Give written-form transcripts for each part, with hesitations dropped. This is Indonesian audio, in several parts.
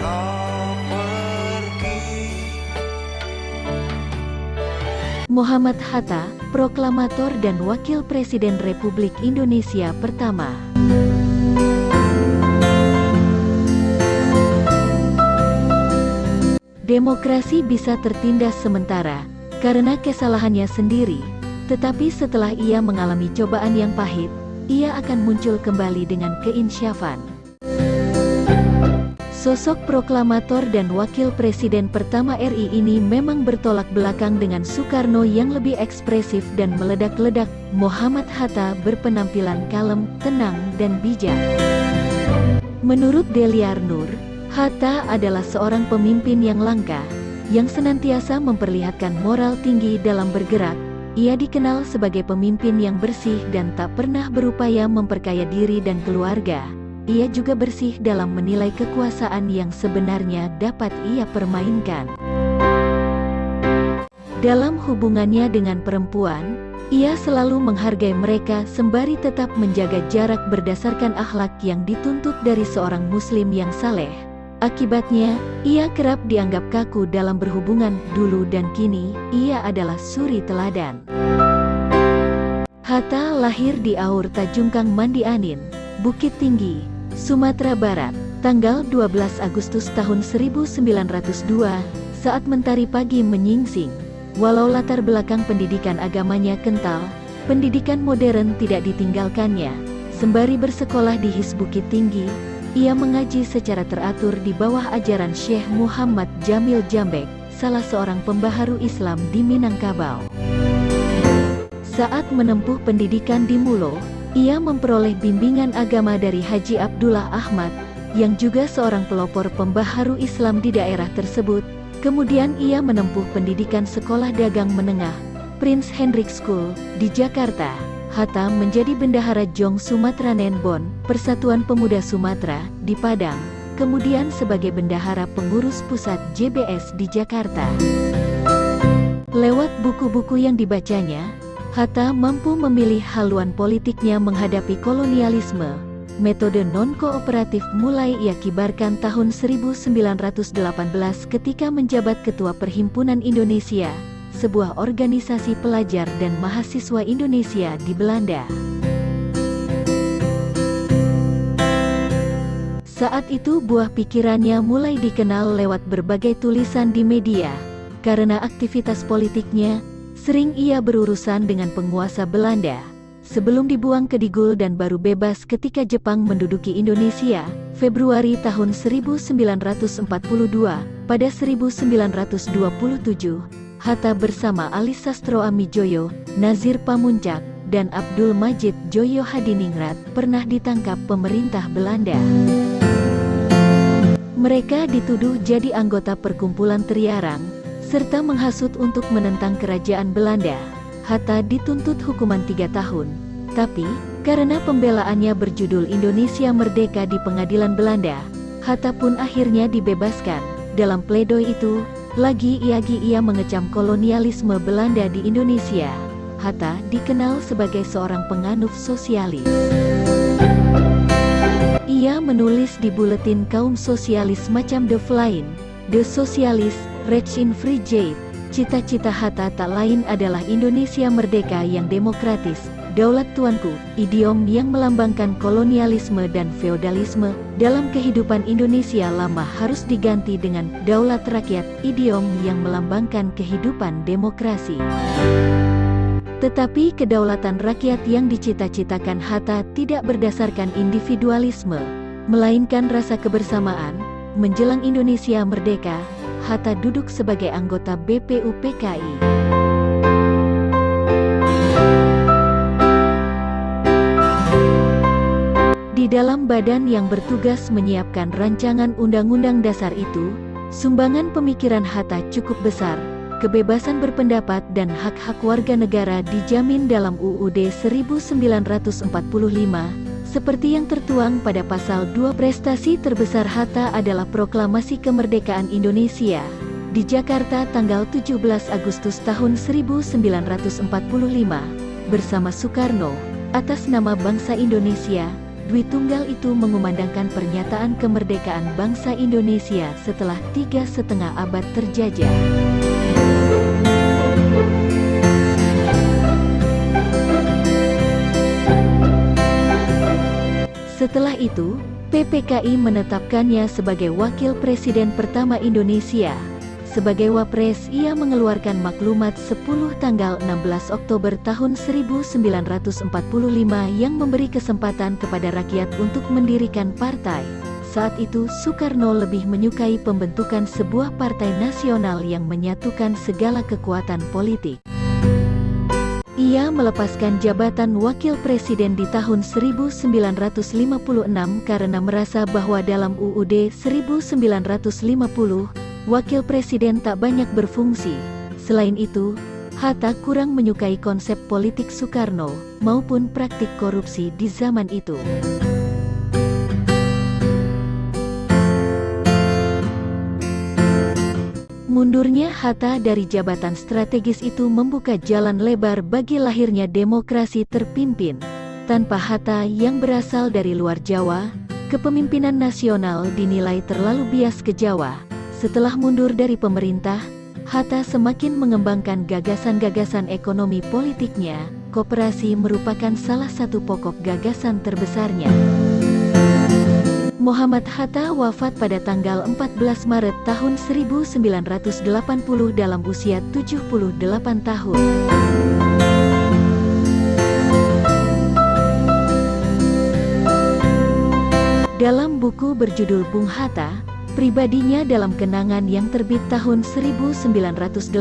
kau pergi. Muhammad Hatta, proklamator dan Wakil Presiden Republik Indonesia pertama. Demokrasi bisa tertindas sementara, karena kesalahannya sendiri, tetapi setelah ia mengalami cobaan yang pahit, ia akan muncul kembali dengan keinsyafan. Sosok proklamator dan Wakil Presiden pertama RI ini memang bertolak belakang dengan Soekarno yang lebih ekspresif dan meledak-ledak. Muhammad Hatta berpenampilan kalem, tenang, dan bijak. Menurut Deliar Nur, Hatta adalah seorang pemimpin yang langka, yang senantiasa memperlihatkan moral tinggi dalam bergerak. Ia dikenal sebagai pemimpin yang bersih dan tak pernah berupaya memperkaya diri dan keluarga. Ia juga bersih dalam menilai kekuasaan yang sebenarnya dapat ia permainkan. Dalam hubungannya dengan perempuan, ia selalu menghargai mereka sembari tetap menjaga jarak berdasarkan akhlak yang dituntut dari seorang muslim yang saleh. Akibatnya, ia kerap dianggap kaku dalam berhubungan. Dulu dan kini, ia adalah suri teladan. Hatta lahir di Aur Tajungkang Mandi Anin, Bukit Tinggi, Sumatera Barat, tanggal 12 Agustus tahun 1902, saat mentari pagi menyingsing. Walau latar belakang pendidikan agamanya kental, pendidikan modern tidak ditinggalkannya. Sembari bersekolah di HIS Bukit Tinggi, ia mengaji secara teratur di bawah ajaran Syekh Muhammad Jamil Jambek, salah seorang pembaharu Islam di Minangkabau. Saat menempuh pendidikan di Mulo, ia memperoleh bimbingan agama dari Haji Abdullah Ahmad, yang juga seorang pelopor pembaharu Islam di daerah tersebut. Kemudian ia menempuh pendidikan sekolah dagang menengah, Prince Hendrik School, di Jakarta. Hatta menjadi bendahara Jong Sumatera Nenbon, Persatuan Pemuda Sumatera, di Padang, kemudian sebagai bendahara pengurus pusat JBS di Jakarta. Lewat buku-buku yang dibacanya, Hatta mampu memilih haluan politiknya menghadapi kolonialisme. Metode non-kooperatif mulai ia kibarkan tahun 1918 ketika menjabat Ketua Perhimpunan Indonesia, sebuah organisasi pelajar dan mahasiswa Indonesia di Belanda. Saat itu buah pikirannya mulai dikenal lewat berbagai tulisan di media. Karena aktivitas politiknya, sering ia berurusan dengan penguasa Belanda. Sebelum dibuang ke Digul dan baru bebas ketika Jepang menduduki Indonesia, Februari tahun 1942, pada 1927, Hatta bersama Ali Sastro Amijoyo, Nazir Pamuncak, dan Abdul Majid Joyo Hadiningrat pernah ditangkap pemerintah Belanda. Mereka dituduh jadi anggota perkumpulan Triarang, serta menghasut untuk menentang kerajaan Belanda. Hatta dituntut hukuman 3 tahun, tapi karena pembelaannya berjudul Indonesia Merdeka di pengadilan Belanda, Hatta pun akhirnya dibebaskan. Dalam pledoi itu, lagi-lagi ia mengecam kolonialisme Belanda di Indonesia. Hatta dikenal sebagai seorang penganut sosialis. Ia menulis di buletin kaum sosialis macam The Flying, The Socialist, Recht in Vrijheid. Cita-cita Hatta tak lain adalah Indonesia merdeka yang demokratis, daulat tuanku, idiom yang melambangkan kolonialisme dan feodalisme. Dalam kehidupan Indonesia lama harus diganti dengan daulat rakyat, idiom yang melambangkan kehidupan demokrasi. Tetapi kedaulatan rakyat yang dicita-citakan Hatta tidak berdasarkan individualisme, melainkan rasa kebersamaan. Menjelang Indonesia merdeka, Hatta duduk sebagai anggota BPUPKI. Di dalam badan yang bertugas menyiapkan rancangan undang-undang dasar itu, sumbangan pemikiran Hatta cukup besar. Kebebasan berpendapat dan hak-hak warga negara dijamin dalam UUD 1945, seperti yang tertuang pada pasal 2. Prestasi terbesar Hatta adalah Proklamasi Kemerdekaan Indonesia di Jakarta tanggal 17 Agustus tahun 1945 bersama Soekarno atas nama bangsa Indonesia. Dwi Tunggal itu mengumandangkan pernyataan kemerdekaan bangsa Indonesia setelah 3,5 abad terjajah. Setelah itu, PPKI menetapkannya sebagai Wakil Presiden pertama Indonesia. Sebagai Wapres, ia mengeluarkan maklumat 10 tanggal 16 Oktober tahun 1945 yang memberi kesempatan kepada rakyat untuk mendirikan partai. Saat itu, Soekarno lebih menyukai pembentukan sebuah partai nasional yang menyatukan segala kekuatan politik. Ia melepaskan jabatan Wakil Presiden di tahun 1956 karena merasa bahwa dalam UUD 1950, Wakil Presiden tak banyak berfungsi. Selain itu, Hatta kurang menyukai konsep politik Soekarno maupun praktik korupsi di zaman itu. Mundurnya Hatta dari jabatan strategis itu membuka jalan lebar bagi lahirnya demokrasi terpimpin. Tanpa Hatta yang berasal dari luar Jawa, kepemimpinan nasional dinilai terlalu bias ke Jawa. Setelah mundur dari pemerintah, Hatta semakin mengembangkan gagasan-gagasan ekonomi politiknya. Koperasi merupakan salah satu pokok gagasan terbesarnya. Muhammad Hatta wafat pada tanggal 14 Maret tahun 1980 dalam usia 78 tahun. Dalam buku berjudul Bung Hatta, pribadinya dalam kenangan yang terbit tahun 1980,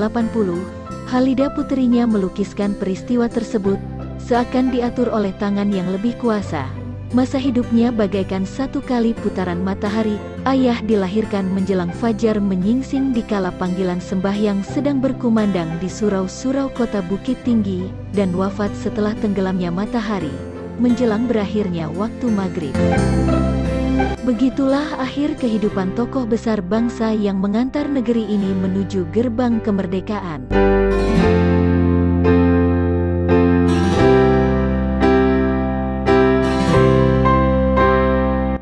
Halida putrinya melukiskan peristiwa tersebut seakan diatur oleh tangan yang lebih kuasa. Masa hidupnya bagaikan satu kali putaran matahari. Ayah dilahirkan menjelang fajar menyingsing di kala panggilan sembahyang sedang berkumandang di surau-surau kota Bukit Tinggi, dan wafat setelah tenggelamnya matahari, menjelang berakhirnya waktu maghrib. Begitulah akhir kehidupan tokoh besar bangsa yang mengantar negeri ini menuju gerbang kemerdekaan.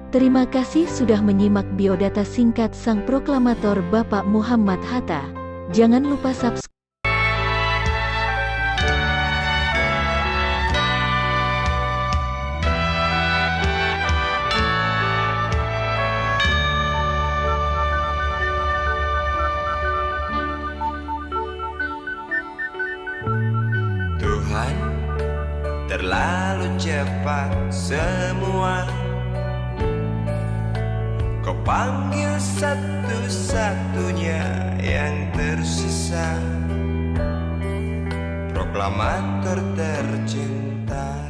Terima kasih sudah menyimak biodata singkat sang proklamator Bapak Muhammad Hatta. Jangan lupa subscribe. Tuhan, terlalu cepat semua. Kau panggil satu-satunya yang tersisa, proklamator tercinta.